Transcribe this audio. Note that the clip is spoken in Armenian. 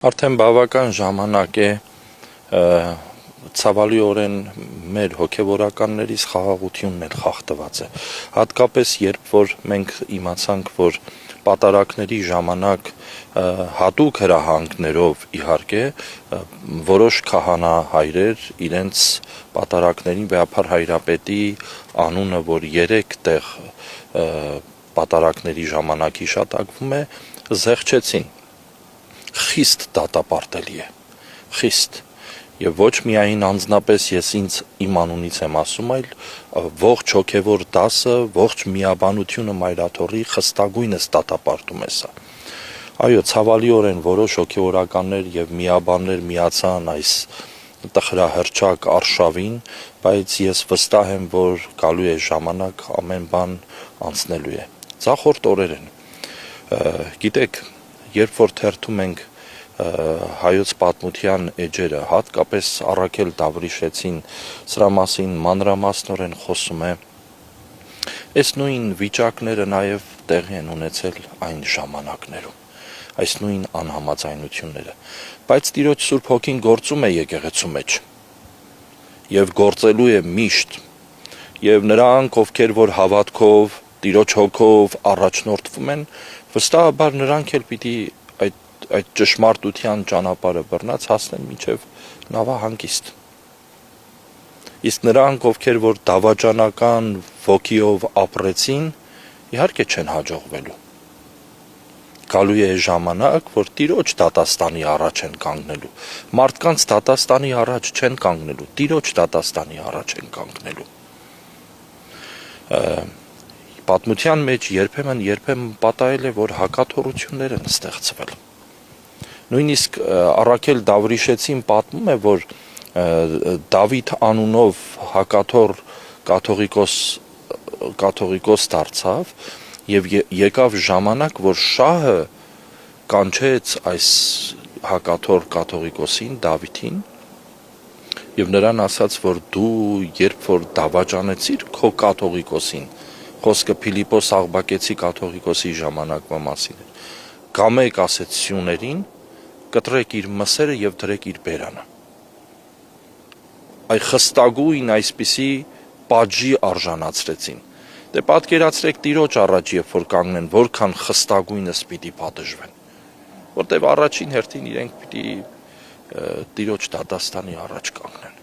Արդեն բավական ժամանակ է ցավալիորեն մեր հոգևորականներից խաղաղությունն էլ խախտված է, հատկապես երբ որ մենք իմացանք, որ պատարակների ժամանակ հատուկ հրահանգներով իհարկե որոշ քահանահայրեր իրենց պատարակներին Վեհափար Հայրապետի անունը, որ 3 տեղ պատարակների ժամանակ հիշատակվում է, զեղչեցին։ Խիստ դատապարտելի է, խիստ, եւ ոչ միայն անձնապես ես իմ անունից եմ ասում, այլ ողջ հոգևոր դասը, ողջ միաբանությունը Մայրաթորի խստագույնս դատապարտում է սա։ Այո, ցավալիորեն որոշ հոգևորականներ եւ միաբաններ միացան այս տխրահռչակ արշավին, բայց ես վստահ եմ, որ գալու է ժամանակ, ամեն բան անցնելու է։ Ձախորդ օրեր են։ Գիտեք, երբ որ թերթում ենք հայոց պատմության էջերը, հատկապես Առաքել Դավրիշեցին սրա մասին մանրամասնորեն խոսում է, այս նույն վիճակները նաև տեղի են ունեցել այն ժամանակներում, այս նույն անհամաձայնությունները, բայց Տիրոջ Սուրբ Հոգին գործում է եկեղեցու մեջ եւ գործելու է միշտ, եւ նրանք, ովքեր որ հավատքով, Տիրոջ հոգով առաջնորդվում են, վստահաբար նրանք էլ պիտի այդ ճշմարտության ճանապարհը բռնած հասնեն մինչև նավահանգիստ։ Իսկ նրանք, ովքեր որ դավաճանական ոգիով ապրեցին, իհարկե չեն հաջողվելու։ Գալու է ժամանակ, որ Տիրոջ դատաստանի առաջ են կանգնելու։ Մարդկանց դատաստանի առաջ չեն կանգնելու, Տիրոջ դատաստանի առաջ են կանգնելու։ Պատմության մեջ երբեմն պատահել է, որ հակաթորություններ են ստեղծվել։ Նույնիսկ Առաքել Դավրիշեցին պատմում է, որ Դավիթ անունով հակաթոր կաթողիկոս դարձավ եւ եկավ ժամանակ, որ շահը կանչեց այս հակաթոր կաթողիկոսին Դավիթին եւ նրան ասաց, որ դու երբ որ դավաճանեցիր քո կաթողիկոսին, խոսքը Փիլիպոս Աղբակեցի կաթողիկոսի ժամանակվա մասին էր, գամեք ասեց սյուներին, կտրեք իր մսերը եւ դրեք իր բերանը։ Այ խստագույն այսպիսի պատժի արժանացրեցին։ Դե պատկերացրեք Տիրոջ առաջ, երբ որ կանգնեն, որքան խստագույնս պիտի պատժվեն, որտեւ առաջին հերթին իրենք պիտի Տիրոջ դատաստանի առաջ կանգնեն։